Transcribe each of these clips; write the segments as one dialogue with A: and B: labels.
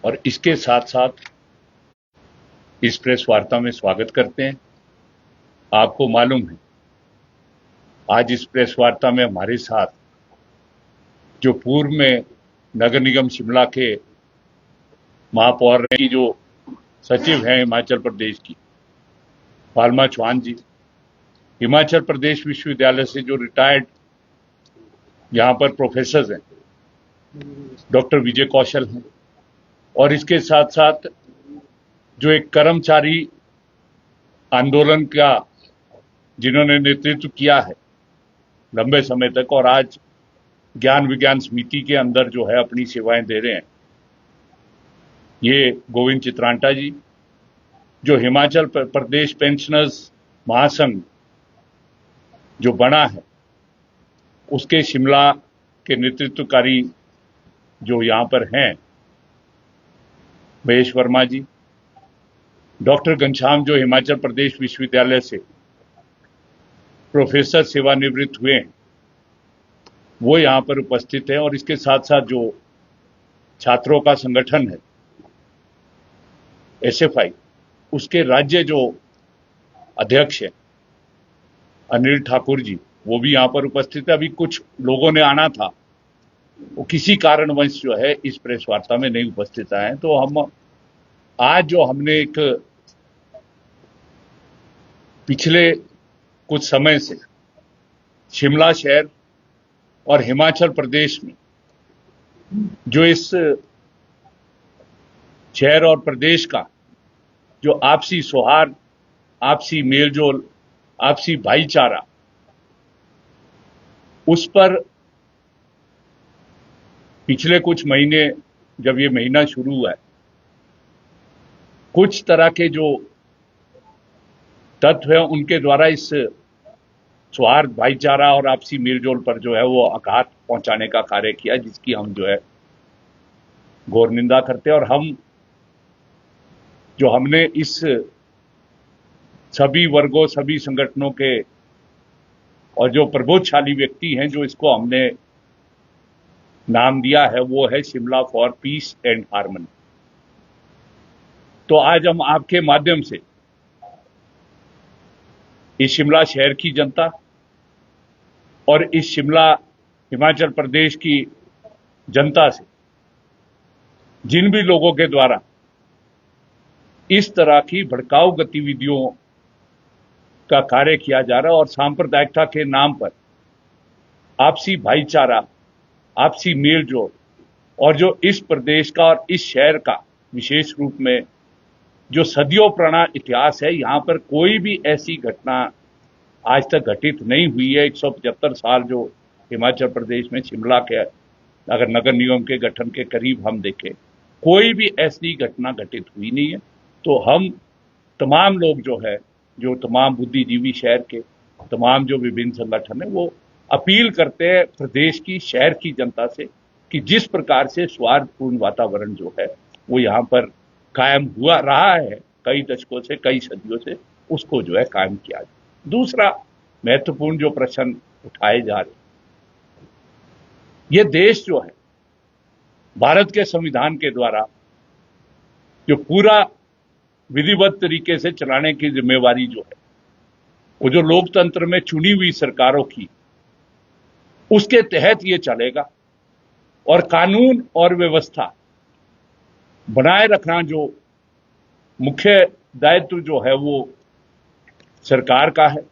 A: और इसके साथ साथ इस प्रेस वार्ता में स्वागत करते हैं। आपको मालूम है, आज इस प्रेस वार्ता में हमारे साथ जो पूर्व में नगर निगम शिमला के महापौर की जो सचिव हैं हिमाचल प्रदेश की, फाल्मा चौहान जी, हिमाचल प्रदेश विश्वविद्यालय से जो रिटायर्ड यहाँ पर प्रोफेसर हैं, डॉक्टर विजय कौशल हैं, और इसके साथ साथ जो एक कर्मचारी आंदोलन का जिन्होंने नेतृत्व किया है लंबे समय तक और आज ज्ञान विज्ञान समिति के अंदर जो है अपनी सेवाएं दे रहे हैं, ये गोविंद चित्रांटा जी, जो हिमाचल प्रदेश पेंशनर्स महासंघ जो बना है उसके शिमला के नेतृत्वकारी जो यहां पर हैं, महेश वर्मा जी, डॉक्टर घनश्याम जो हिमाचल प्रदेश विश्वविद्यालय से प्रोफेसर सेवानिवृत्त हुए हैं, वो यहां पर उपस्थित है। और इसके साथ साथ जो छात्रों का संगठन है एसएफआई, उसके राज्य जो अध्यक्ष है अनिल ठाकुर जी, वो भी यहां पर उपस्थित है। अभी कुछ लोगों ने आना था, वो किसी कारणवश जो है इस प्रेस वार्ता में नहीं उपस्थित आए। तो हम आज जो हमने एक पिछले कुछ समय से शिमला शहर और हिमाचल प्रदेश में जो इस शहर और प्रदेश का जो आपसी सौहार्द, आपसी मेलजोल, आपसी भाईचारा, उस पर पिछले कुछ महीने जब ये महीना शुरू हुआ है, कुछ तरह के जो तत्व हैं उनके द्वारा इस सौहार्द, भाईचारा और आपसी मेलजोल पर जो है वो आघात पहुंचाने का कार्य किया, जिसकी हम जो है घोर निंदा करते हैं। और हमने इस सभी वर्गों, सभी संगठनों के और जो प्रबोधशाली व्यक्ति हैं जो इसको हमने नाम दिया है, वो है Shimla for piece and harmony. तो आज हम आपके माध्यम से इस शिमला शहर की जनता और इस शिमला हिमाचल प्रदेश की जनता से जिन भी लोगों के द्वारा इस तरह की भड़काऊ गतिविधियों का कार्य किया जा रहा है और सांप्रदायिकता के नाम पर आपसी भाईचारा, आपसी मेलजोल और जो इस प्रदेश का और इस शहर का विशेष रूप में जो सदियों पुराना इतिहास है, यहां पर कोई भी ऐसी घटना आज तक घटित नहीं हुई है। 175 साल जो हिमाचल प्रदेश में शिमला के अगर नगर निगम के गठन के करीब हम देखें, कोई भी ऐसी घटना घटित हुई नहीं है। तो हम तमाम लोग जो है, जो तमाम बुद्धिजीवी शहर के तमाम जो विभिन्न संगठन है, वो अपील करते हैं प्रदेश की, शहर की जनता से कि जिस प्रकार से सौहार्दपूर्ण वातावरण जो है वो यहाँ पर कायम हुआ रहा है कई दशकों से, कई सदियों से, उसको जो है कायम किया जाए। दूसरा महत्वपूर्ण जो प्रश्न उठाए जा रहे, ये देश जो है भारत के संविधान के द्वारा जो पूरा विधिवत तरीके से चलाने की जिम्मेवारी जो है, वो जो लोकतंत्र में चुनी हुई सरकारों की, उसके तहत ये चलेगा। और कानून और व्यवस्था बनाए रखना जो मुख्य दायित्व जो है वो सरकार का है।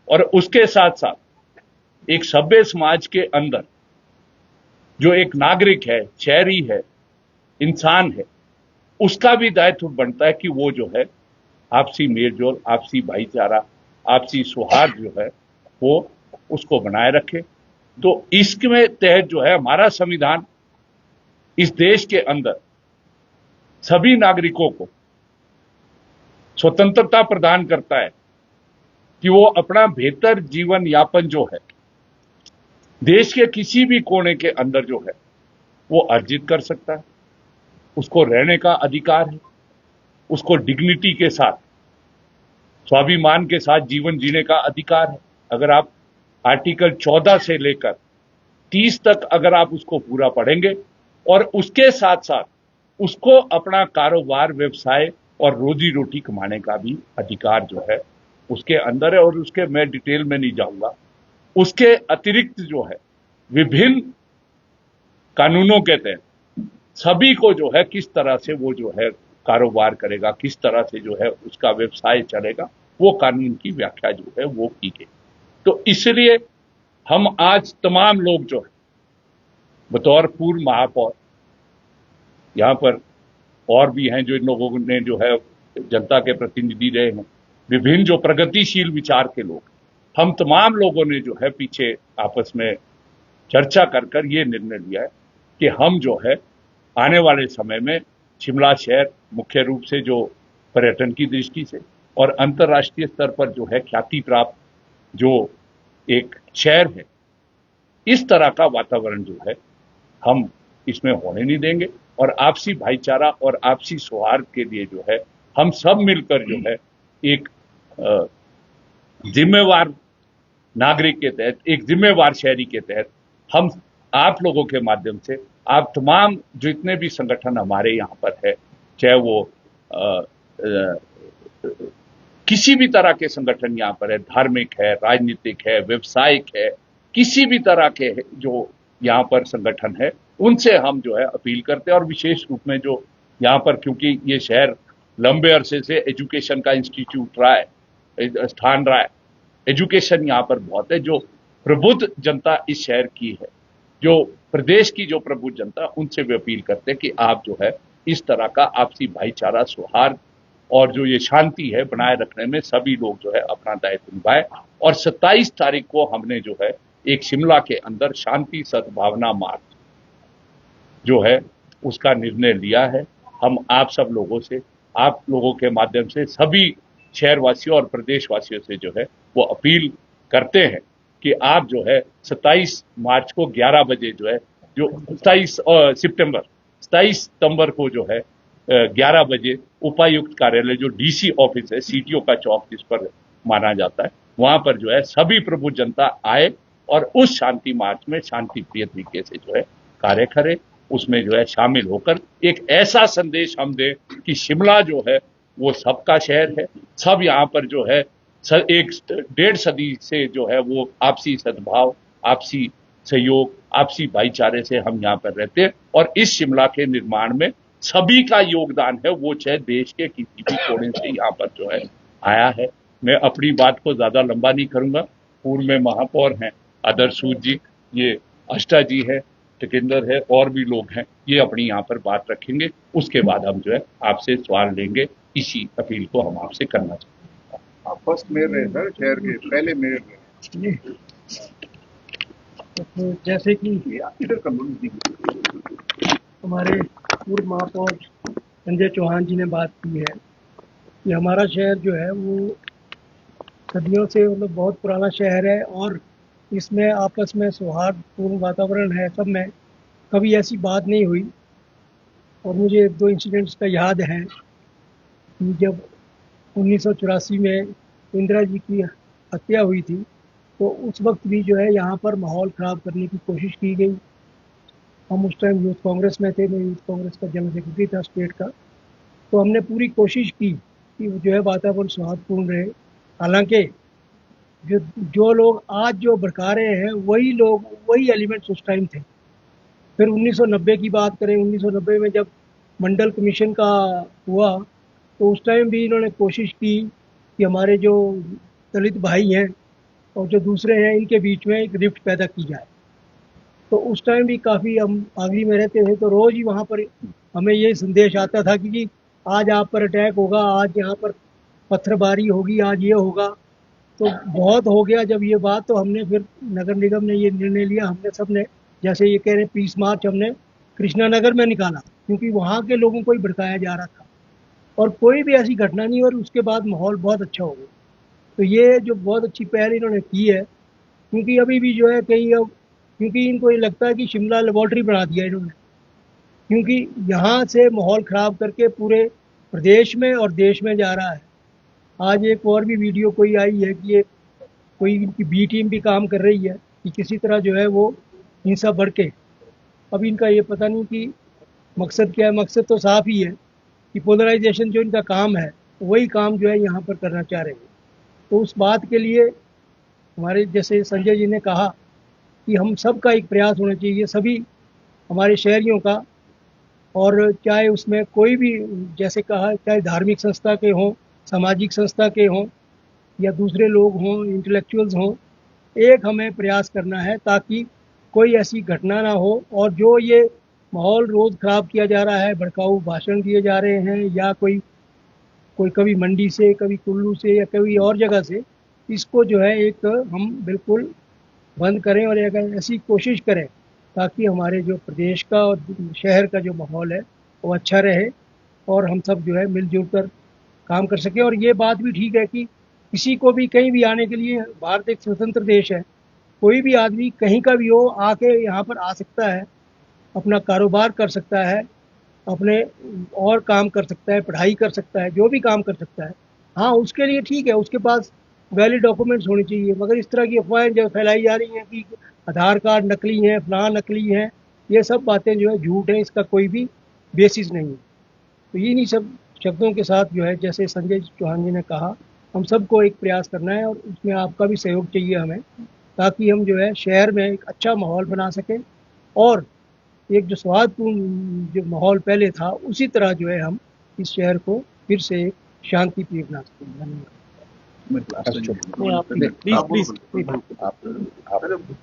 A: और उसके साथ साथ एक सभ्य समाज के अंदर जो एक नागरिक है, शहरी है, इंसान है, उसका भी दायित्व बनता है कि वो जो है आपसी मेलजोल, आपसी भाईचारा, आपसी सौहार्द जो है वो उसको बनाए रखे। तो इसके तहत जो है हमारा संविधान इस देश के अंदर सभी नागरिकों को स्वतंत्रता प्रदान करता है कि वो अपना बेहतर जीवन यापन जो है देश के किसी भी कोने के अंदर जो है वो अर्जित कर सकता है। उसको रहने का अधिकार है, उसको डिग्निटी के साथ, स्वाभिमान के साथ जीवन जीने का अधिकार है। अगर आप आर्टिकल 14 से लेकर 30 तक अगर आप उसको पूरा पढ़ेंगे और उसके साथ साथ उसको अपना कारोबार, व्यवसाय और रोजी रोटी कमाने का भी अधिकार जो है उसके अंदर है। और उसके मैं डिटेल में नहीं जाऊंगा। उसके अतिरिक्त जो है विभिन्न कानूनों के तहत सभी को जो है किस तरह से वो जो है कारोबार करेगा, किस तरह से जो है उसका व्यवसाय चलेगा, वो कानून की व्याख्या जो है वो की गई। तो इसलिए हम आज तमाम लोग जो है बतौर पूर्व महापौर, यहां पर और भी हैं जो इन लोगों ने जो है जनता के प्रतिनिधि रहे हैं, विभिन्न जो प्रगतिशील विचार के लोग, हम तमाम लोगों ने जो है पीछे आपस में चर्चा कर ये निर्णय लिया है कि हम जो है आने वाले समय में शिमला शहर मुख्य रूप से जो पर्यटन की दृष्टि से और अंतर्राष्ट्रीय स्तर पर जो है ख्याति प्राप्त जो एक शहर है, इस तरह का वातावरण जो है हम इसमें होने नहीं देंगे। और आपसी भाईचारा और आपसी सौहार्द के लिए जो है हम सब मिलकर जो है एक जिम्मेवार नागरिक के तहत, एक जिम्मेवार शहरी के तहत हम आप लोगों के माध्यम से आप तमाम जितने भी संगठन हमारे यहाँ पर है, चाहे वो किसी भी तरह के संगठन यहाँ पर है, धार्मिक है, राजनीतिक है, व्यवसायिक है, किसी भी तरह के जो यहाँ पर संगठन है, उनसे हम जो है अपील करते हैं। और विशेष रूप में जो यहाँ पर, क्योंकि ये शहर लंबे अरसे से एजुकेशन का इंस्टीट्यूट रहा है, स्थान रहा है, एजुकेशन यहाँ पर बहुत है, जो प्रबुद्ध जनता इस शहर की है, जो प्रदेश की जो प्रबुद्ध जनता, उनसे भी अपील करते हैं कि आप जो है इस तरह का आपसी भाईचारा, सौहार्द और जो ये शांति है बनाए रखने में सभी लोग जो है अपना दायित्व निभाए। और 27 तारीख को हमने जो है एक शिमला के अंदर शांति सद्भावना मार्च जो है उसका निर्णय लिया है। हम आप सब लोगों से, आप लोगों के माध्यम से सभी शहरवासियों और प्रदेशवासियों से जो है वो अपील करते हैं कि आप जो है 27 मार्च को 11 बजे जो है, जो 27 सितंबर को जो है 11 बजे उपायुक्त कार्यालय, जो डीसी ऑफिस है, सीटीओ का चौक जिस पर माना जाता है, वहां पर जो है सभी प्रबुद्ध जनता आए और उस शांति मार्च में शांति प्रिय तरीके से जो है कार्य करे, उसमें जो है शामिल होकर एक ऐसा संदेश हम दें कि शिमला जो है वो सबका शहर है। सब यहाँ पर जो है एक 1.5 सदी से जो है वो आपसी सद्भाव, आपसी सहयोग, आपसी भाईचारे से हम यहाँ पर रहते हैं। और इस शिमला के निर्माण में सभी का योगदान है, वो चाहे देश के किसी भी कोने से यहाँ पर जो है आया है। मैं अपनी बात को ज्यादा लंबा नहीं करूंगा। पूर्व में महापौर हैं आदर्श सूद जी, ये अष्टा जी है, टिकेंद्र है, और भी लोग हैं, ये अपनी यहाँ पर बात रखेंगे। उसके बाद हम जो है आपसे सवाल लेंगे। इसी अपील को हम आपसे करना चाहते हैं।
B: आप फर्स्ट मेयर रहे सर, शहर के पहले मेयर रहे।
C: तो जैसे कि
B: इधर
C: हमारे पूर्व महापौर संजय चौहान जी ने बात की है कि हमारा शहर जो है वो सदियों से मतलब बहुत पुराना शहर है और इसमें आपस में सौहार्दपूर्ण वातावरण है, सब में कभी ऐसी बात नहीं हुई। और मुझे 1-2 इंसिडेंट्स का याद है कि जब 1984 में इंदिरा जी की हत्या हुई थी, तो उस वक्त भी जो है यहाँ पर माहौल ख़राब करने की कोशिश की गई। हम उस टाइम यूथ कांग्रेस में थे, मैं यूथ कांग्रेस का जनरल सेक्रेटरी था स्टेट का, तो हमने पूरी कोशिश की कि जो है वातावरण सौहार्दपूर्ण रहे। हालांकि जो लोग आज जो भड़का रहे हैं वही लोग, वही एलिमेंट्स उस टाइम थे। फिर 1990 की बात करें, 1990 में जब मंडल कमीशन का हुआ, तो उस टाइम भी इन्होंने कोशिश की कि हमारे जो दलित भाई हैं और जो दूसरे हैं, इनके बीच में एक रिफ्ट पैदा की जाए। तो उस टाइम भी काफ़ी हम आगली में रहते थे, तो रोज़ ही वहाँ पर हमें ये संदेश आता था कि आज आप पर अटैक होगा, आज यहाँ पर पत्थरबारी होगी, आज ये होगा। तो बहुत हो गया जब ये बात, तो हमने फिर नगर निगम ने ये निर्णय लिया, हमने सब ने, जैसे ये कह रहे पीस मार्च हमने कृष्णा नगर में निकाला, क्योंकि वहाँ के लोगों को ही भड़काया जा रहा था और कोई भी ऐसी घटना नहीं। और उसके बाद माहौल बहुत अच्छा हो गया। तो ये जो बहुत अच्छी पहल इन्होंने की है, क्योंकि अभी भी जो है कहीं, अब क्योंकि इनको ये लगता है कि शिमला लेबॉर्ट्री बना दिया इन्होंने, क्योंकि यहाँ से माहौल ख़राब करके पूरे प्रदेश में और देश में जा रहा है। आज एक और भी वीडियो कोई आई है कि ये कोई इनकी बी टीम भी काम कर रही है कि किसी तरह जो है वो हिंसा बढ़ के, अब इनका ये पता नहीं कि मकसद क्या है? मकसद तो साफ ही है कि पोलराइजेशन जो इनका काम है वही काम जो है यहाँ पर करना चाह रहे हैं। तो उस बात के लिए हमारे जैसे संजय जी ने कहा कि हम सब का एक प्रयास होना चाहिए, सभी हमारे शहरियों का, और चाहे उसमें कोई भी, जैसे कहा, चाहे धार्मिक संस्था के हों, सामाजिक संस्था के हों या दूसरे लोग हों, इंटेलेक्चुअल्स हों, एक हमें प्रयास करना है ताकि कोई ऐसी घटना ना हो। और जो ये माहौल रोज़ ख़राब किया जा रहा है, भड़काऊ भाषण दिए जा रहे हैं, या कोई कोई कभी मंडी से, कभी कुल्लू से, या कभी और जगह से, इसको जो है एक हम बिल्कुल बंद करें और एक ऐसी कोशिश करें ताकि हमारे जो प्रदेश का और शहर का जो माहौल है वो अच्छा रहे और हम सब जो है मिलजुल कर काम कर सकें। और ये बात भी ठीक है कि किसी को भी कहीं भी आने के लिए, भारत एक स्वतंत्र देश है, कोई भी आदमी कहीं का भी हो आके यहाँ पर आ सकता है, अपना कारोबार कर सकता है, अपने और काम कर सकता है, पढ़ाई कर सकता है, जो भी काम कर सकता है। हाँ, उसके लिए ठीक है, उसके पास वैलिड डॉक्यूमेंट्स होने चाहिए। मगर इस तरह की अफवाहें जो फैलाई जा रही हैं कि आधार कार्ड नकली हैं, फलां नकली हैं, ये सब बातें जो है झूठ हैं, इसका कोई भी बेसिस नहीं है। तो इन्हीं सब शब्दों के साथ जो है, जैसे संजय चौहान जी ने कहा, हम सबको एक प्रयास करना है और उसमें आपका भी सहयोग चाहिए हमें, ताकि हम जो है शहर में एक अच्छा माहौल बना सकें और एक जो सौहार्दपूर्ण जो माहौल पहले था उसी तरह जो है हम इस शहर को फिर से एक शांति प्रिय बना सकें। धन्यवाद।
A: नहीं, आप प्लीज प्लीज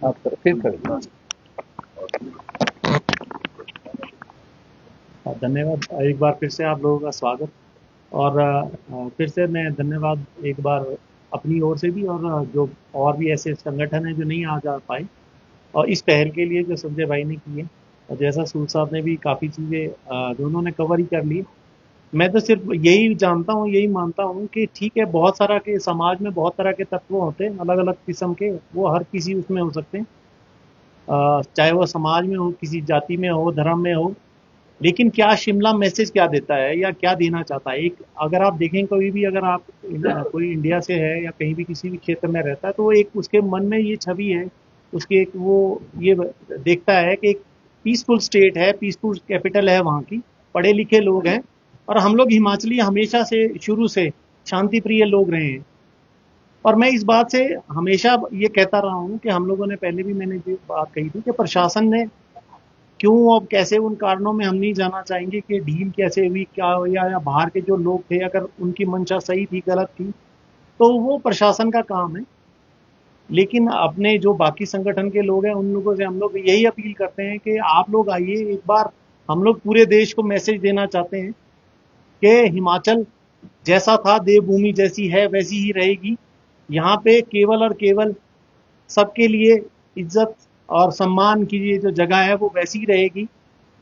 A: आप फिर करें।
D: धन्यवाद एक बार फिर से आप लोगों का स्वागत। और फिर से मैं धन्यवाद एक बार अपनी ओर से भी, और जो और भी ऐसे संगठन हैं जो नहीं आ जा पाए, और इस पहल के लिए जो संजय भाई ने की है, और जैसा सूद साहब ने भी काफ़ी चीज़ें दोनों ने कवर ही कर ली। मैं तो सिर्फ यही जानता हूँ, यही मानता हूँ कि ठीक है, बहुत सारा के समाज में बहुत तरह के तत्व होते हैं, अलग अलग किस्म के, वो हर किसी उसमें हो सकते हैं, चाहे वो समाज में हो, किसी जाति में हो, धर्म में हो। लेकिन क्या शिमला मैसेज क्या देता है या क्या देना चाहता है? एक अगर आप देखें, कोई भी अगर आप कोई इंडिया से है या कहीं भी किसी भी क्षेत्र में रहता है, तो एक उसके मन में ये छवि है, उसके एक वो ये देखता है कि एक पीसफुल स्टेट है, पीसफुल कैपिटल है वहाँ की, पढ़े लिखे लोग हैं, और हम लोग हिमाचली हमेशा से शुरू से शांति प्रिय लोग रहे हैं। और मैं इस बात से हमेशा ये कहता रहा हूँ कि हम लोगों ने पहले भी मैंने ये बात कही थी कि प्रशासन ने क्यों और कैसे, उन कारणों में हम नहीं जाना चाहेंगे कि डील कैसे हुई, क्या, या बाहर के जो लोग थे अगर उनकी मंशा सही थी गलत थी, तो वो प्रशासन का काम है। लेकिन अपने जो बाकी संगठन के लोग हैं उन लोगों से हम लोग यही अपील करते हैं कि आप लोग आइए एक बार, हम लोग पूरे देश को मैसेज देना चाहते हैं कि हिमाचल जैसा था, देवभूमि जैसी है वैसी ही रहेगी। यहाँ पे केवल और केवल सबके लिए इज्जत और सम्मान की ये जो जगह है वो वैसी ही रहेगी।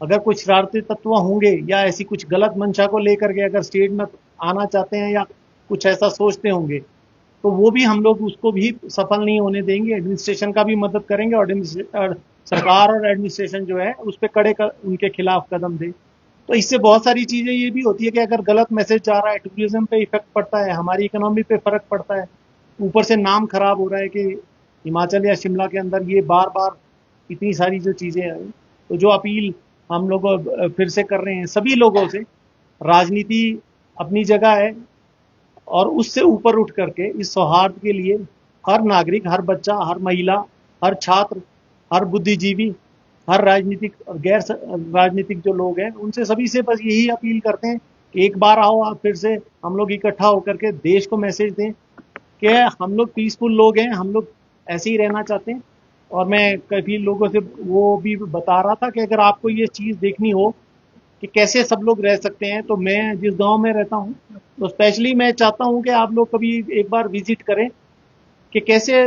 D: अगर कुछ शरारती तत्व होंगे या ऐसी कुछ गलत मंशा को लेकर के अगर स्टेट में आना चाहते हैं या कुछ ऐसा सोचते होंगे, तो वो भी हम लोग उसको भी सफल नहीं होने देंगे। एडमिनिस्ट्रेशन का भी मदद करेंगे, और सरकार और एडमिनिस्ट्रेशन जो है उस पर उनके खिलाफ कदम दे। तो इससे बहुत सारी चीज़ें ये भी होती है कि अगर गलत मैसेज जा रहा है, टूरिज्म पे इफेक्ट पड़ता है, हमारी इकोनॉमी पे फर्क पड़ता है, ऊपर से नाम खराब हो रहा है कि हिमाचल या शिमला के अंदर ये बार बार इतनी सारी जो चीज़ें हैं। तो जो अपील हम लोग फिर से कर रहे हैं सभी लोगों से, राजनीति अपनी जगह है, और उससे ऊपर उठ करके इस सौहार्द के लिए हर नागरिक, हर बच्चा, हर महिला, हर छात्र, हर बुद्धिजीवी, हर राजनीतिक और गैर राजनीतिक जो लोग हैं, उनसे सभी से बस यही अपील करते हैं कि एक बार आओ आप फिर से हम लोग इकट्ठा होकर के देश को मैसेज दें कि हम लोग पीसफुल लोग हैं, हम लोग ऐसे ही रहना चाहते हैं। और मैं कई लोगों से वो भी बता रहा था कि अगर आपको ये चीज़ देखनी हो कि कैसे सब लोग रह सकते हैं, तो मैं जिस गांव में रहता हूँ, तो स्पेशली मैं चाहता हूँ कि आप लोग कभी एक बार विजिट करें कि कैसे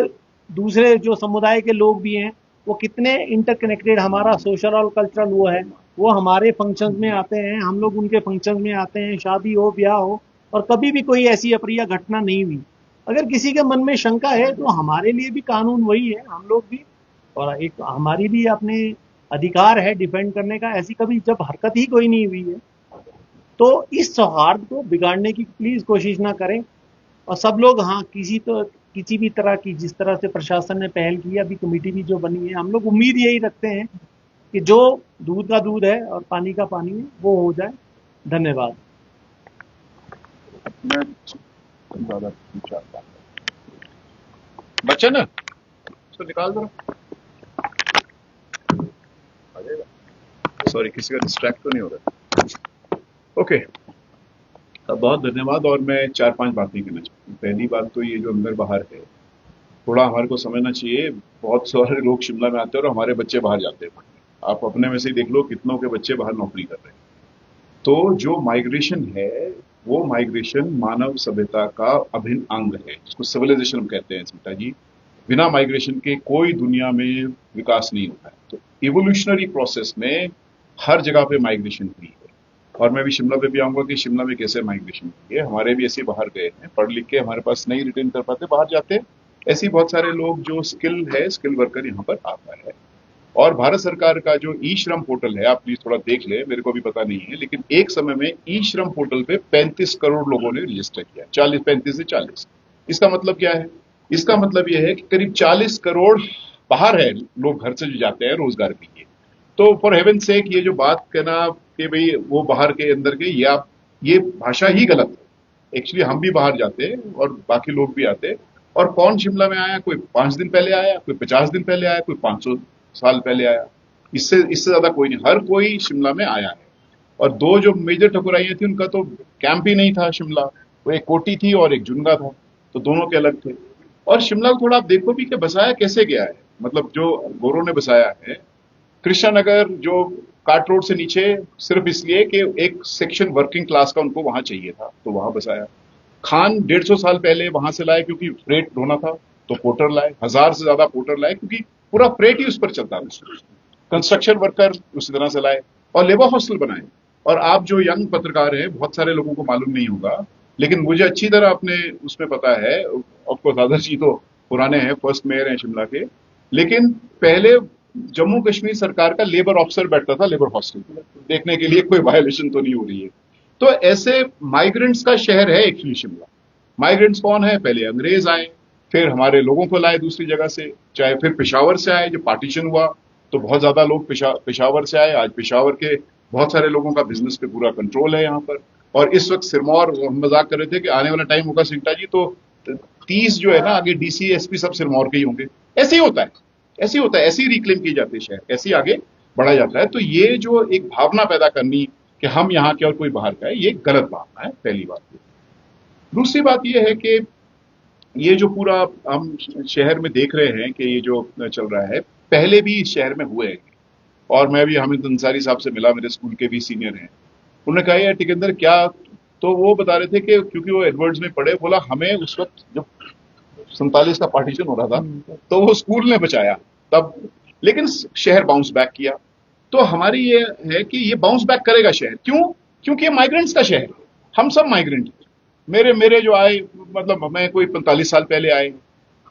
D: दूसरे जो समुदाय के लोग भी हैं वो कितने इंटरकनेक्टेड, हमारा सोशल और कल्चरल वो है, वो हमारे फंक्शंस में आते हैं, हम लोग उनके फंक्शंस में आते हैं, शादी हो, ब्याह हो, और कभी भी कोई ऐसी अप्रिय घटना नहीं हुई। अगर किसी के मन में शंका है तो हमारे लिए भी कानून वही है, हम लोग भी, और एक हमारी भी अपने अधिकार है डिफेंड करने का। ऐसी कभी जब हरकत ही कोई नहीं हुई है, तो इस सौहार्द को बिगाड़ने की प्लीज कोशिश ना करें। और सब लोग, हाँ, किसी भी तरह की, जिस तरह से प्रशासन ने पहल की, अभी कमेटी भी जो बनी है, हम लोग उम्मीद यही रखते हैं कि जो दूध का दूध है और पानी का पानी है वो हो जाए। धन्यवाद।
B: मैं ज्यादा पूछा बच्चे ना उसको निकाल दो, सॉरी किसी का डिस्ट्रैक्ट तो नहीं हो रहा। ओके, बहुत धन्यवाद। और मैं 4-5 बातें कहना चाहता हूँ। पहली बात तो ये जो अंदर बाहर है, थोड़ा हमारे को समझना चाहिए। बहुत सारे लोग शिमला में आते हैं और हमारे बच्चे बाहर जाते हैं पढ़ने। आप अपने में से ही देख लो कितनों के बच्चे बाहर नौकरी कर रहे हैं। तो जो माइग्रेशन है वो माइग्रेशन मानव सभ्यता का अभिन्न अंग है, जिसको सिविलाइजेशन हम कहते हैं सीता जी। बिना माइग्रेशन के कोई दुनिया में विकास नहीं होता है। तो इवोल्यूशनरी प्रोसेस में हर जगह पे माइग्रेशन हुई है। और मैं भी शिमला पे भी आऊंगा कि शिमला में कैसे माइग्रेशन हुई है। हमारे भी ऐसे बाहर गए हैं, पढ़ लिख के हमारे पास नहीं रिटर्न कर पाते, बाहर जाते हैं। ऐसे ही बहुत सारे लोग जो स्किल वर्कर यहाँ पर आता है। और भारत सरकार का जो ई श्रम पोर्टल है, आप प्लीज थोड़ा देख ले, मेरे को भी पता नहीं है, लेकिन एक समय में ई श्रम पोर्टल पे 35 करोड़ लोगों ने रजिस्टर किया, 35 से 40। इसका मतलब क्या है? इसका मतलब यह है कि करीब 40 करोड़ बाहर है लोग, घर से जो जाते हैं रोजगार के लिए। तो फॉर हेवन सेक ये जो बात कहना कि भाई वो बाहर के अंदर के, ये भाषा ही गलत है। एक्चुअली हम भी बाहर जाते हैं और बाकी लोग भी आते हैं। और कौन शिमला में आया? कोई 5 दिन पहले आया, कोई 50 दिन पहले आया, कोई 500 साल पहले आया। इससे ज्यादा कोई नहीं, हर कोई शिमला में आया है। और दो जो मेजर ठकुराइयां थी उनका तो कैंप ही नहीं था शिमला, वो एक कोटी थी और एक जुन्गा था, तो दोनों के अलग थे। और शिमला को थोड़ा आप देखो भी कि बसाया कैसे गया है। मतलब जो गोरों ने बसाया है कृष्णा नगर, जो काट रोड से नीचे, सिर्फ इसलिए कि एक सेक्शन वर्किंग क्लास का उनको वहां चाहिए था, तो वहां बसाया। खान 150 साल पहले वहां से लाए क्योंकि फ्रेट ढोना था, तो पोर्टर लाए, 1000 से ज्यादा पोर्टर लाए क्योंकि पूरा फ्रेट ही उस पर चलता था। कंस्ट्रक्शन वर्कर उसी तरह से लाए और लेबर हॉस्टल बनाए। और आप जो यंग पत्रकार हैं, बहुत सारे लोगों को मालूम नहीं होगा, लेकिन मुझे अच्छी तरह अपने उसमें पता है। ऑफकोर्स आदर्श जी तो पुराने हैं, फर्स्ट मेयर हैं शिमला के, लेकिन पहले जम्मू कश्मीर सरकार का लेबर ऑफिसर बैठता था लेबर हॉस्टल, देखने के लिए कोई वायलेशन तो नहीं हो रही है। तो ऐसे माइग्रेंट्स का शहर है एक्चुअली शिमला। माइग्रेंट्स कौन है? पहले अंग्रेज आए, फिर हमारे लोगों को लाए दूसरी जगह से, चाहे फिर पेशावर से आए, जो पार्टीशन हुआ तो बहुत ज्यादा लोग पेशावर से आए। आज पेशावर के बहुत सारे लोगों का बिजनेस पे पूरा कंट्रोल है यहाँ पर। और इस वक्त सिरमौर, हम मजाक कर रहे थे कि आने वाला टाइम होगा सिंटा जी तो 30 जो है ना आगे डीसी एसपी सब सिरमौर के ही होंगे। ऐसे ही होता है, ऐसे ही होता है, ऐसे ही रिक्लेम किए जाते हैं शहर, ऐसे ही आगे बढ़ा जाता है। तो ये जो एक भावना पैदा करनी कि हम यहाँ के और कोई बाहर का है, ये गलत भावना है, पहली बात। दूसरी बात ये है कि ये जो पूरा हम शहर में देख रहे हैं कि ये जो चल रहा है, पहले भी इस शहर में हुए हैं। और मैं भी हामिद अंसारी साहब से मिला, मेरे स्कूल के भी सीनियर हैं। उन्होंने कहा यार टिकंदर क्या, तो वो बता रहे थे कि क्योंकि वो एडवर्ड्स में पढ़े, बोला हमें उस वक्त जब 47 का पार्टीशन हो रहा था तो वो स्कूल ने बचाया तब, लेकिन शहर बाउंस बैक किया। तो हमारी ये है कि ये बाउंस बैक करेगा शहर, क्यों? क्योंकि ये माइग्रेंट्स का शहर है, हम सब माइग्रेंट हैं। मेरे जो आए, मतलब मैं कोई 45 साल पहले आए,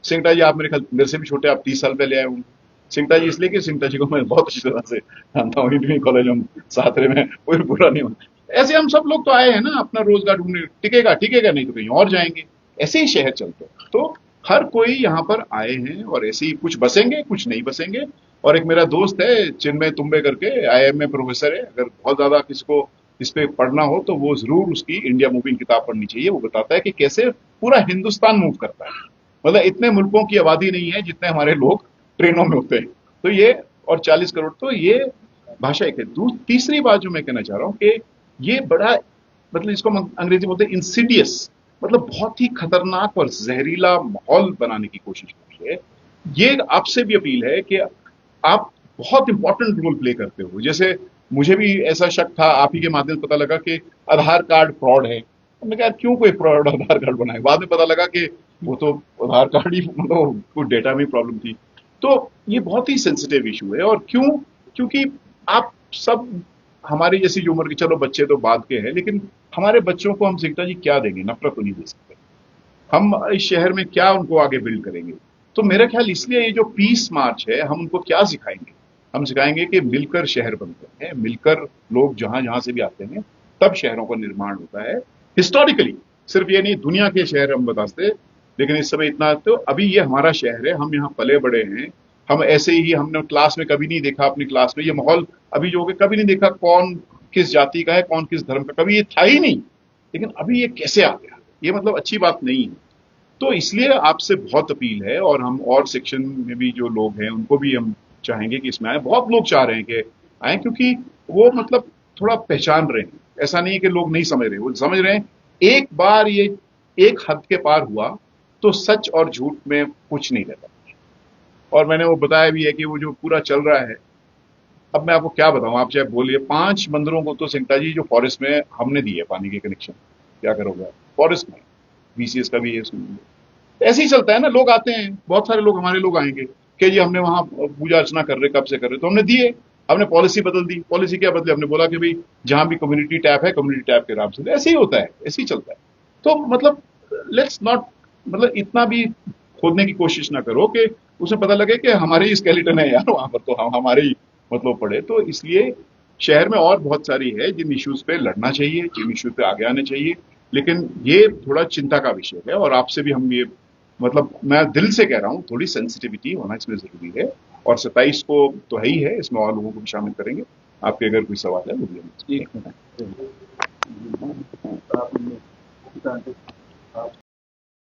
B: सिंगटा जी आप मेरे ख्याल मेरे से भी छोटे, आप 30 साल पहले आए होंगे। सिंगटा जी इसलिए कि सिंगटा जी को मैं बहुत अच्छी तरह से जानता हूँ, इंजीनियरिंग कॉलेज हम साथ रहे में, कोई बुरा नहीं होता। ऐसे हम सब लोग तो आए हैं ना अपना रोजगार ढूंढने, टिकेगा नहीं तो कहीं और जाएंगे, ऐसे ही शहर चलते हैं। तो हर कोई यहाँ पर आए हैं और ऐसे ही कुछ बसेंगे कुछ नहीं बसेंगे। और एक मेरा दोस्त है चिन्मय तुम्बे करके, IIM में प्रोफेसर है, अगर बहुत ज्यादा किसी को इस पे पढ़ना हो तो वो जरूर उसकी इंडिया मूविंग किताब पढ़नी चाहिए। वो बताता है कि कैसे पूरा हिंदुस्तान मूव करता है, मतलब इतने मुल्कों की आबादी नहीं है जितने हमारे लोग ट्रेनों में होते हैं। तो ये, और 40 करोड़, तो ये भाषा एक है। तीसरी बात जो मैं कहना चाह रहा हूँ कि ये बड़ा, मतलब इसको हम अंग्रेजी बोलते हैं इंसिडियस, मतलब बहुत ही खतरनाक और जहरीला माहौल बनाने की कोशिश हो रही है। ये आपसे भी अपील है कि आप बहुत इंपॉर्टेंट रोल प्ले करते हो। जैसे मुझे भी ऐसा शक था, आप ही के माध्यम से पता लगा कि आधार कार्ड फ्रॉड है। हमने कहा क्यों कोई फ्रॉड आधार कार्ड बनाए, बाद में पता लगा कि वो तो आधार कार्ड ही, मतलब कुछ डेटा में प्रॉब्लम थी। तो ये बहुत ही सेंसिटिव इशू है। और क्यों? क्योंकि आप सब हमारी जैसी उम्र के, चलो बच्चे तो बाद के हैं, लेकिन हमारे बच्चों को हम सिंगटा जी क्या देंगे? नफरत तो नहीं दे सकते। हम इस शहर में क्या उनको आगे बिल्ड करेंगे? तो मेरा ख्याल इसलिए ये जो पीस मार्च है, हम उनको क्या सिखाएंगे? हम सिखाएंगे कि मिलकर शहर बनते हैं, मिलकर लोग जहां जहां से भी आते हैं, तब शहरों का निर्माण होता है। हिस्टोरिकली सिर्फ ये नहीं, दुनिया के शहर हम बताते, लेकिन इस समय इतना, तो अभी ये हमारा शहर है, हम यहाँ पले बड़े हैं, हम ऐसे ही हमने क्लास में कभी नहीं देखा, अपनी क्लास में ये माहौल अभी जो हो गया, कभी नहीं देखा कौन किस जाति का है, कौन किस धर्म का, कभी ये था ही नहीं। लेकिन अभी ये कैसे आ गया, ये मतलब अच्छी बात नहीं है। तो इसलिए आपसे बहुत अपील है, और हम और सेक्शन में भी जो लोग हैं उनको भी हम चाहेंगे कि इसमें आए। बहुत लोग चाह रहे हैं कि आए, क्योंकि वो मतलब थोड़ा पहचान रहे हैं। ऐसा नहीं है कि लोग नहीं समझ रहे, वो समझ रहे हैं। एक बार ये एक हद के पार हुआ तो सच और झूठ में कुछ नहीं रहता। और मैंने वो बताया भी है कि वो जो पूरा चल रहा है, अब मैं आपको क्या बताऊं, आप चाहे बोलिए 5 मंदिरों को तो सिंगटा जी जो फॉरेस्ट में हमने दिए पानी के कनेक्शन, क्या करोगे आप? फॉरेस्ट में बीसीएस का भी है, ऐसे ही चलता है ना। लोग आते हैं, बहुत सारे लोग हमारे लोग आएंगे कि जी हमने वहां पूजा अर्चना कर रहे, कब से कर रहे, तो हमने दिए। हमने पॉलिसी बदल दी। पॉलिसी क्या बदली? हमने बोला कि भाई जहां भी कम्युनिटी टैप है, कम्युनिटी टैप के नाम से। ऐसे ही होता है, ऐसे ही चलता है। तो मतलब लेट्स नॉट, मतलब इतना भी खोदने की कोशिश ना करो कि उसमें पता लगे कि हमारे ही स्केलेटन है यार वहां पर, तो हम हमारे ही मतलब पड़े। तो इसलिए शहर में और बहुत सारी है जिन इश्यूज पे लड़ना चाहिए, जिन इश्यूज पे आगे आने चाहिए। लेकिन ये थोड़ा चिंता का विषय है, और आपसे भी हम ये मतलब मैं दिल से कह रहा हूँ, थोड़ी सेंसिटिविटी होना इसमें जरूरी है। और 27 को तो है ही है, इसमें और लोगों को भी शामिल करेंगे। आपके अगर कोई सवाल है वो भी हम
A: एक मिनट